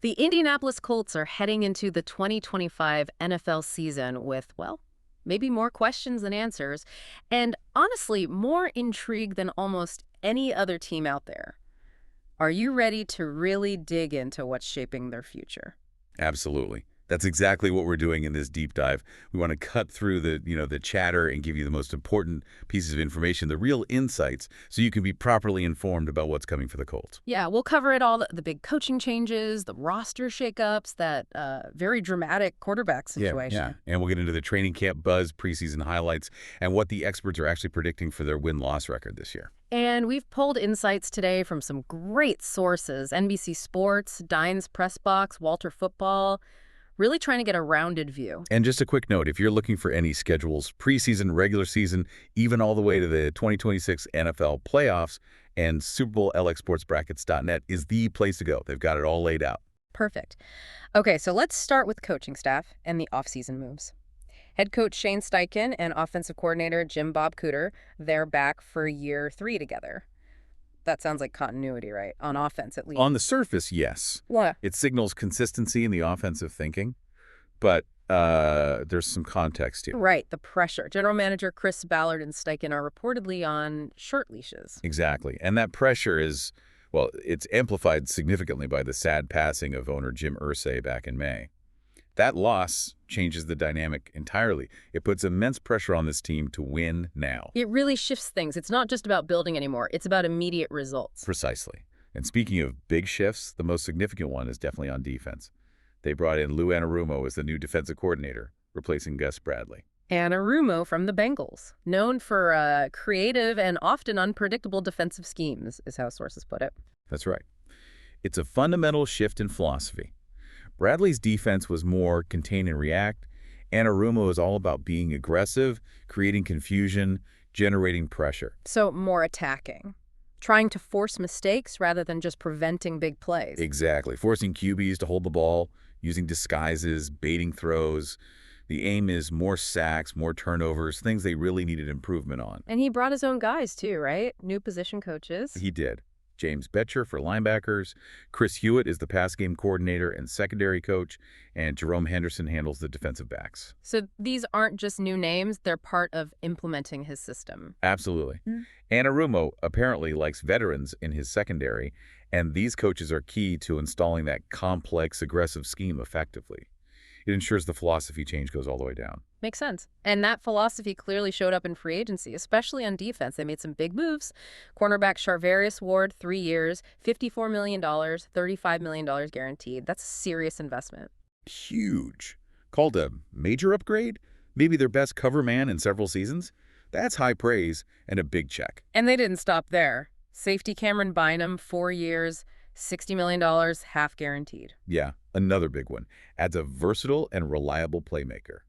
The Indianapolis Colts are heading into the 2025 NFL season with, well, maybe more questions than answers, and honestly, more intrigue than almost any other team out there. Are you ready to really dig into what's shaping their future? Absolutely. That's exactly what we're doing in this deep dive. We want to cut through the chatter and give you the most important pieces of information, the real insights, so you can be properly informed about what's coming for the Colts. Yeah, we'll cover it all, the big coaching changes, the roster shakeups, that very dramatic quarterback Yeah. situation. And we'll get into the training camp buzz, preseason highlights, and what the experts are actually predicting for their win-loss record this year. And we've pulled insights today from some great sources: NBC Sports, Dine's Press Box, Walter Football, really trying to get a rounded view. And just a quick note, if you're looking for any schedules, preseason, regular season, even all the way to the 2026 NFL playoffs, and Super Bowl LXSportsBrackets.net is the place to go. They've got it all laid out. Perfect. Okay, so let's start with coaching staff and the offseason moves. Head coach Shane Steichen and offensive coordinator Jim Bob Cooter, they're back for year 3 together. That sounds like continuity, right? On offense, at least. On the surface, yes. What? It signals consistency in the offensive thinking, but there's some context here. Right, the pressure. General manager Chris Ballard and Steichen are reportedly on short leashes. Exactly. And that pressure is, well, it's amplified significantly by the sad passing of owner Jim Irsay back in May. That loss changes the dynamic entirely. It puts immense pressure on this team to win now. It really shifts things. It's not just about building anymore. It's about immediate results. Precisely. And speaking of big shifts, the most significant one is definitely on defense. They brought in Lou Anarumo as the new defensive coordinator, replacing Gus Bradley. Anarumo from the Bengals, known for creative and often unpredictable defensive schemes, is how sources put it. That's right. It's a fundamental shift in philosophy. Bradley's defense was more contain and react. Anarumo is all about being aggressive, creating confusion, generating pressure. So more attacking, trying to force mistakes rather than just preventing big plays. Exactly. Forcing QBs to hold the ball, using disguises, baiting throws. The aim is more sacks, more turnovers, things they really needed improvement on. And he brought his own guys too, right? New position coaches. He did. James Betcher for linebackers, Chris Hewitt is the pass game coordinator and secondary coach, and Jerome Henderson handles the defensive backs. So these aren't just new names, they're part of implementing his system. Absolutely. Anarumo apparently likes veterans in his secondary, and these coaches are key to installing that complex, aggressive scheme effectively. It ensures the philosophy change goes all the way down. Makes sense. And that philosophy clearly showed up in free agency, especially on defense. They made some big moves. Cornerback Charvarius Ward, 3 years, $54 million, $35 million guaranteed. That's a serious investment. Huge. Called a major upgrade? Maybe their best cover man in several seasons? That's high praise and a big check. And they didn't stop there. Safety Cameron Bynum, 4 years, $60 million, half guaranteed. Yeah, another big one. Adds a versatile and reliable playmaker.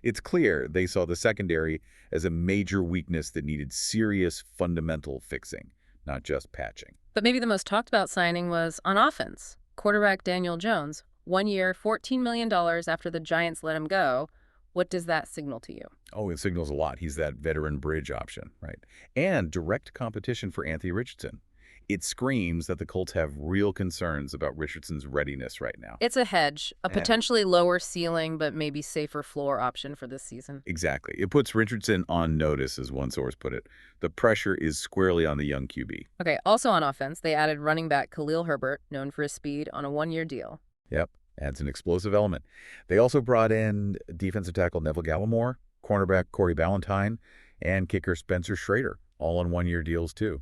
It's clear they saw the secondary as a major weakness that needed serious fundamental fixing, not just patching. But maybe the most talked about signing was on offense. Quarterback Daniel Jones, 1 year, $14 million after the Giants let him go. What does that signal to you? Oh, it signals a lot. He's that veteran bridge option, right? And direct competition for Anthony Richardson. It screams that the Colts have real concerns about Richardson's readiness right now. It's a hedge, a Yeah. potentially lower ceiling but maybe safer floor option for this season. Exactly. It puts Richardson on notice, as one source put it. The pressure is squarely on the young QB. Okay, also on offense, they added running back Khalil Herbert, known for his speed, on a 1-year deal. Yep, adds an explosive element. They also brought in defensive tackle Neville Gallimore, cornerback Corey Ballantyne, and kicker Spencer Schrader, all on 1-year deals too.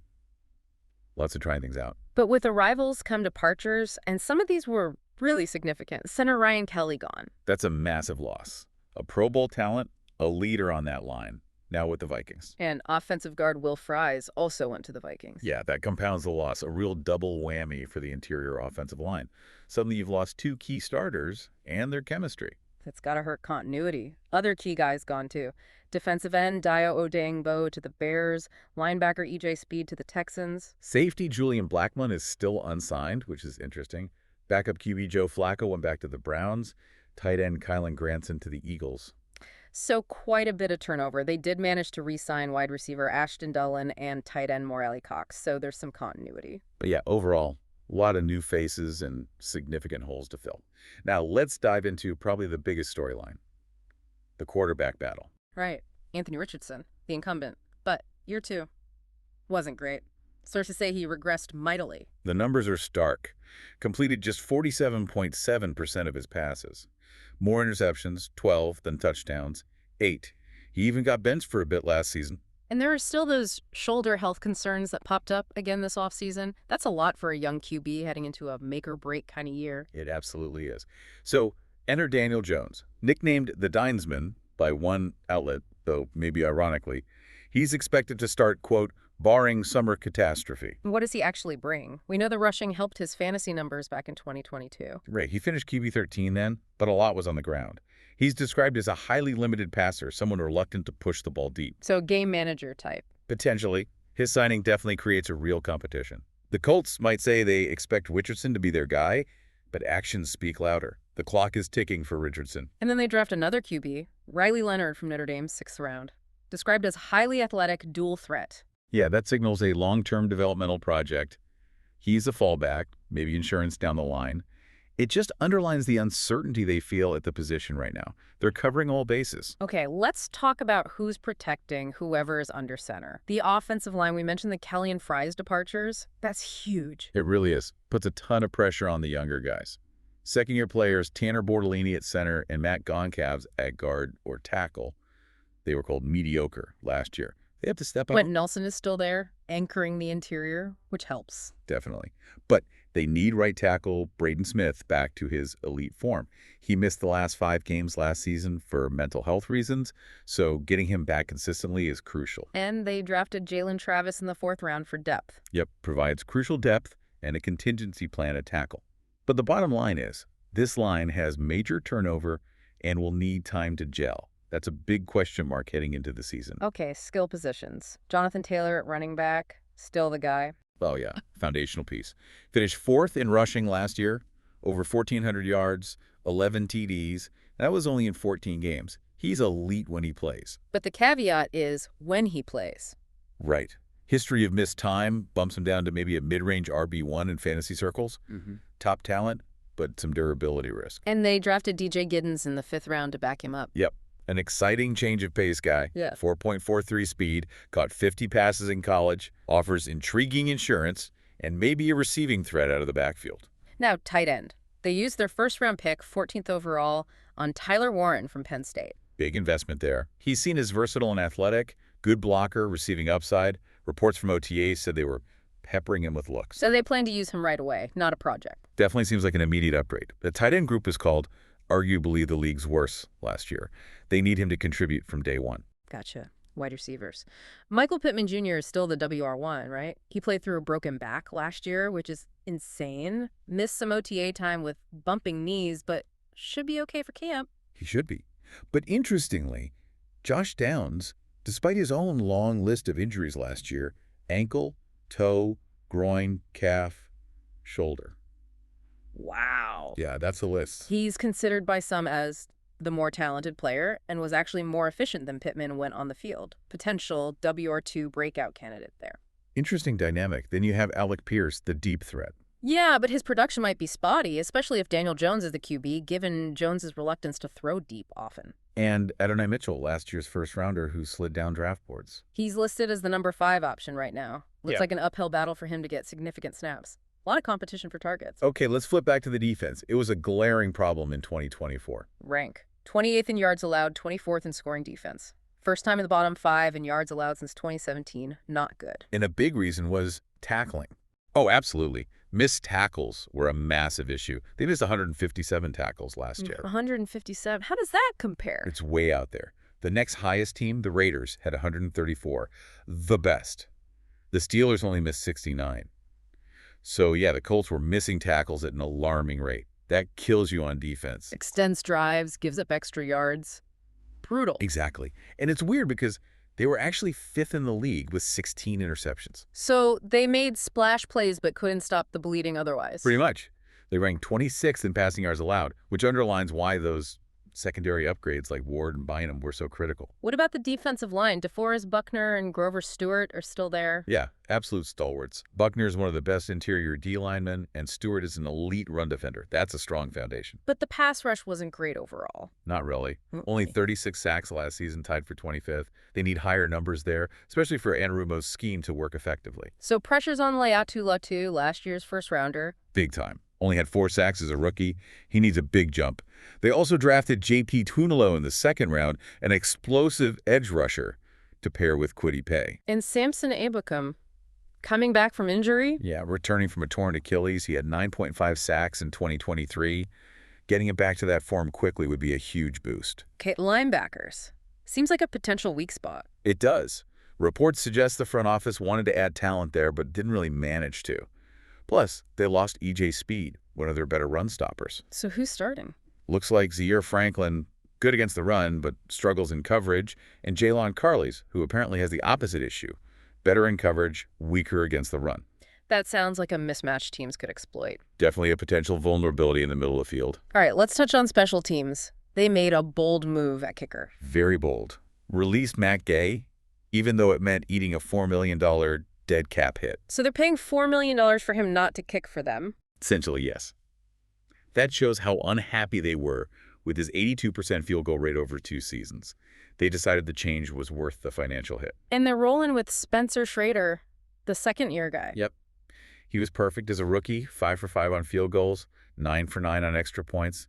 Lots of trying things out. But with arrivals come departures, and some of these were really significant. Center Ryan Kelly gone. That's a massive loss. A Pro Bowl talent, a leader on that line, now with the Vikings. And offensive guard Will Fries also went to the Vikings. Yeah, that compounds the loss, a real double whammy for the interior offensive line. Suddenly you've lost 2 key starters and their chemistry. That's got to hurt continuity. Other key guys gone too. Defensive end Dio Odeyingbo to the Bears, linebacker EJ Speed to the Texans. Safety Julian Blackmon is still unsigned, which is interesting. Backup QB Joe Flacco went back to the Browns. Tight end Kylan Granson to the Eagles. So quite a bit of turnover. They did manage to re-sign wide receiver Ashton Dulin and tight end Morelli Cox, so there's some continuity. But yeah, overall, A lot of new faces and significant holes to fill. Now, let's dive into probably the biggest storyline, the quarterback battle. Right. Anthony Richardson, the incumbent. But year two wasn't great. Sources say he regressed mightily. The numbers are stark. Completed just 47.7% of his passes. More interceptions, 12, than touchdowns, 8. He even got benched for a bit last season. And there are still those shoulder health concerns that popped up again this offseason. That's a lot for a young QB heading into a make-or-break kind of year. It absolutely is. So, enter Daniel Jones, nicknamed the Dinesman by one outlet, though maybe ironically. He's expected to start, quote, barring summer catastrophe. What does he actually bring? We know the rushing helped his fantasy numbers back in 2022. Right, he finished QB 13 then, but a lot was on the ground. He's described as a highly limited passer, someone reluctant to push the ball deep. So game manager type. Potentially. His signing definitely creates a real competition. The Colts might say they expect Richardson to be their guy, but actions speak louder. The clock is ticking for Richardson. And then they draft another QB, Riley Leonard from Notre Dame, 6th round. Described as highly athletic, dual threat. Yeah, that signals a long-term developmental project. He's a fallback, maybe insurance down the line. It just underlines the uncertainty they feel at the position right now. They're covering all bases. Okay, let's talk about who's protecting whoever is under center. The offensive line, we mentioned the Kelly and Fry's departures. That's huge. It really is. Puts a ton of pressure on the younger guys. Second-year players Tanner Bortolini at center and Matt Goncalves at guard or tackle. They were called mediocre last year. They have to step up. Quentin Nelson is still there, anchoring the interior, which helps. Definitely. But they need right tackle Braden Smith back to his elite form. He missed the last 5 games last season for mental health reasons, so getting him back consistently is crucial. And they drafted Jalen Travis in the 4th round for depth. Yep, provides crucial depth and a contingency plan at tackle. But the bottom line is, this line has major turnover and will need time to gel. That's a big question mark heading into the season. Okay, skill positions. Jonathan Taylor at running back, still the guy. Oh, yeah, foundational piece. Finished 4th in rushing last year, over 1,400 yards, 11 TDs. That was only in 14 games. He's elite when he plays. But the caveat is when he plays. Right. History of missed time bumps him down to maybe a mid-range RB1 in fantasy circles. Top talent, but some durability risk. And they drafted DJ Giddens in the 5th round to back him up. Yep. An exciting change of pace guy. Yeah. 4.43 speed, caught 50 passes in college, offers intriguing insurance, and maybe a receiving threat out of the backfield. Now, tight end. They used their 1st-round pick, 14th overall, on Tyler Warren from Penn State. Big investment there. He's seen as versatile and athletic, good blocker, receiving upside. Reports from OTAs said they were peppering him with looks. So they plan to use him right away, not a project. Definitely seems like an immediate upgrade. The tight end group is called arguably the league's worst last year. They need him to contribute from day one. Gotcha. Wide receivers. Michael Pittman Jr. is still the WR1, right? He played through a broken back last year, which is insane. Missed some OTA time with bumping knees, but should be okay for camp. He should be. But interestingly, Josh Downs, despite his own long list of injuries last year, ankle, toe, groin, calf, shoulder. Wow. Yeah, that's the list. He's considered by some as the more talented player and was actually more efficient than Pittman went on the field. Potential WR2 breakout candidate there. Interesting dynamic. Then you have Alec Pierce, the deep threat. Yeah, but his production might be spotty, especially if Daniel Jones is the QB, given Jones's reluctance to throw deep often. And Adonai Mitchell, last year's first-rounder who slid down draft boards. He's listed as the number 5 option right now. Looks Yeah. like an uphill battle for him to get significant snaps. A lot of competition for targets. Okay, let's flip back to the defense. It was a glaring problem in 2024. Rank. 28th in yards allowed, 24th in scoring defense. First time in the bottom 5 in yards allowed since 2017. Not good. And a big reason was tackling. Oh, absolutely. Missed tackles were a massive issue. They missed 157 tackles last year. 157. How does that compare? It's way out there. The next highest team, the Raiders, had 134. The best. The Steelers only missed 69. So, yeah, the Colts were missing tackles at an alarming rate. That kills you on defense. Extends drives, gives up extra yards. Brutal. Exactly. And it's weird because they were actually 5th in the league with 16 interceptions. So they made splash plays but couldn't stop the bleeding otherwise. Pretty much. They ranked 26th in passing yards allowed, which underlines why those secondary upgrades like Ward and Bynum were so critical. What about the defensive line? DeForest Buckner and Grover Stewart are still there. Yeah, absolute stalwarts. Buckner is one of the best interior D linemen, and Stewart is an elite run defender. That's a strong foundation. But the pass rush wasn't great overall. Not really. Only Okay. 36 sacks last season, tied for 25th. They need higher numbers there, especially for Anarumo's scheme to work effectively. So pressures on Leatu Latu, last year's first rounder. Big time. Only had 4 sacks as a rookie. He needs a big jump. They also drafted J.P. Tunalo in the second round, an explosive edge rusher, to pair with Kwity Paye. And Samson Ebukam, coming back from injury? Yeah, returning from a torn Achilles, he had 9.5 sacks in 2023. Getting him back to that form quickly would be a huge boost. Okay, linebackers. Seems like a potential weak spot. It does. Reports suggest the front office wanted to add talent there, but didn't really manage to. Plus, they lost E.J. Speed, one of their better run stoppers. So who's starting? Looks like Zaire Franklin, good against the run, but struggles in coverage, and Jalon Carley's, who apparently has the opposite issue. Better in coverage, weaker against the run. That sounds like a mismatch teams could exploit. Definitely a potential vulnerability in the middle of the field. All right, let's touch on special teams. They made a bold move at kicker. Very bold. Released Matt Gay, even though it meant eating a $4 million dead cap hit. So they're paying $4 million for him not to kick for them. Essentially, yes. That shows how unhappy they were with his 82% field goal rate over 2 seasons. They decided the change was worth the financial hit. And they're rolling with Spencer Schrader, the second-year guy. Yep. He was perfect as a rookie, 5 for 5 on field goals, 9 for 9 on extra points.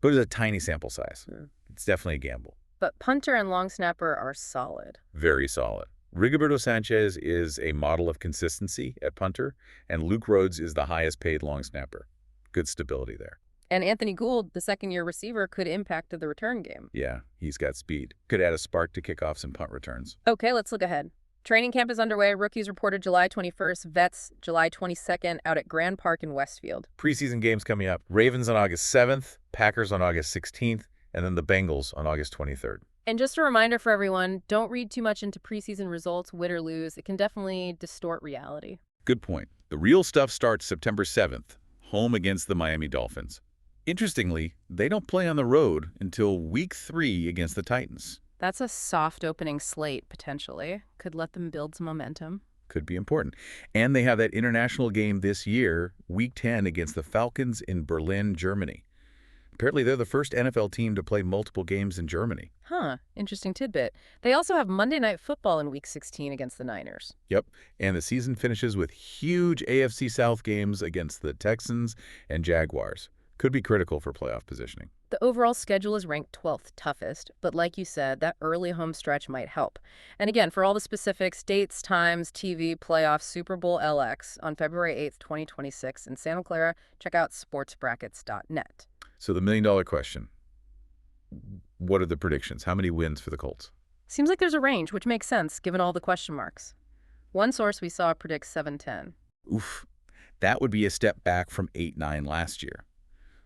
But it's a tiny sample size. It's definitely a gamble. But punter and long snapper are solid. Very solid. Rigoberto Sanchez is a model of consistency at punter, and Luke Rhodes is the highest paid long snapper. Good stability there. And Anthony Gould, the second-year receiver, could impact the return game. Yeah, he's got speed. Could add a spark to kickoffs and punt returns. Okay, let's look ahead. Training camp is underway. Rookies reported July 21st. Vets, July 22nd, out at Grand Park in Westfield. Preseason games coming up. Ravens on August 7th, Packers on August 16th, and then the Bengals on August 23rd. And just a reminder for everyone, don't read too much into preseason results, win or lose. It can definitely distort reality. Good point. The real stuff starts September 7th, home against the Miami Dolphins. Interestingly, they don't play on the road until Week 3 against the Titans. That's a soft opening slate, potentially. Could let them build some momentum. Could be important. And they have that international game this year, Week 10, against the Falcons in Berlin, Germany. Apparently, they're the first NFL team to play multiple games in Germany. Huh, interesting tidbit. They also have Monday Night Football in Week 16 against the Niners. Yep, and the season finishes with huge AFC South games against the Texans and Jaguars. Could be critical for playoff positioning. The overall schedule is ranked 12th toughest, but like you said, that early home stretch might help. And again, for all the specifics, dates, times, TV, playoffs, Super Bowl LX on February 8th, 2026 in Santa Clara, check out sportsbrackets.net. So the million-dollar question, what are the predictions? How many wins for the Colts? Seems like there's a range, which makes sense given all the question marks. One source we saw predicts 7-10. Oof, that would be a step back from 8-9 last year.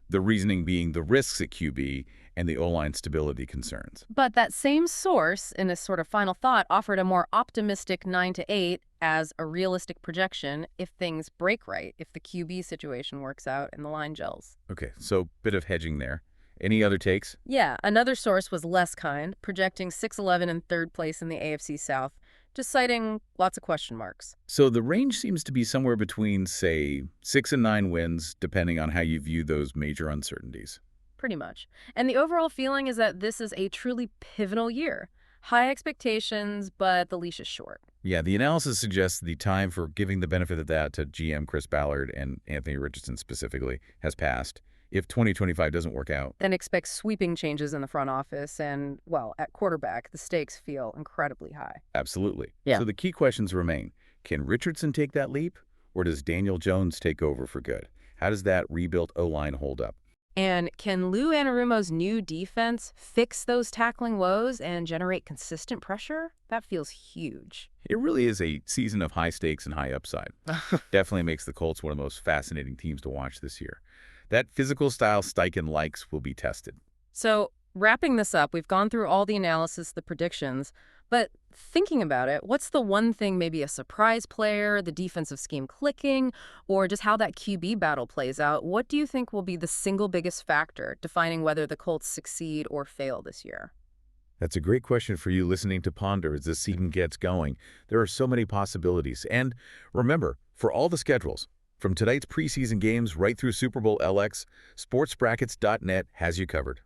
The reasoning being the risks at QB and the O-line stability concerns. But that same source, in a sort of final thought, offered a more optimistic 9-8 as a realistic projection if things break right, if the QB situation works out and the line gels. Okay, so bit of hedging there. Any other takes? Yeah, another source was less kind, projecting 6-11 in third place in the AFC South, just citing lots of question marks. So the range seems to be somewhere between, say, 6 and 9 wins, depending on how you view those major uncertainties. Pretty much. And the overall feeling is that this is a truly pivotal year. High expectations, but the leash is short. Yeah, the analysis suggests the time for giving the benefit of that to GM Chris Ballard and Anthony Richardson specifically has passed. If 2025 doesn't work out, Then expect sweeping changes in the front office and, well, at quarterback, the stakes feel incredibly high. absolutely. Yeah. So the key questions remain. Can Richardson take that leap, or does Daniel Jones take over for good? How does that rebuilt O-line hold up? And can Lou Anarumo's new defense fix those tackling woes and generate consistent pressure? That feels huge. It really is a season of high stakes and high upside. Definitely makes the Colts one of the most fascinating teams to watch this year. That physical style Steichen likes will be tested. So, wrapping this up, we've gone through all the analysis, the predictions, But thinking about it, what's the one thing, maybe a surprise player, the defensive scheme clicking, or just how that QB battle plays out? What do you think will be the single biggest factor defining whether the Colts succeed or fail this year? That's a great question for you listening to ponder as this season gets going. There are so many possibilities. And remember, for all the schedules, from tonight's preseason games right through Super Bowl LX, sportsbrackets.net has you covered.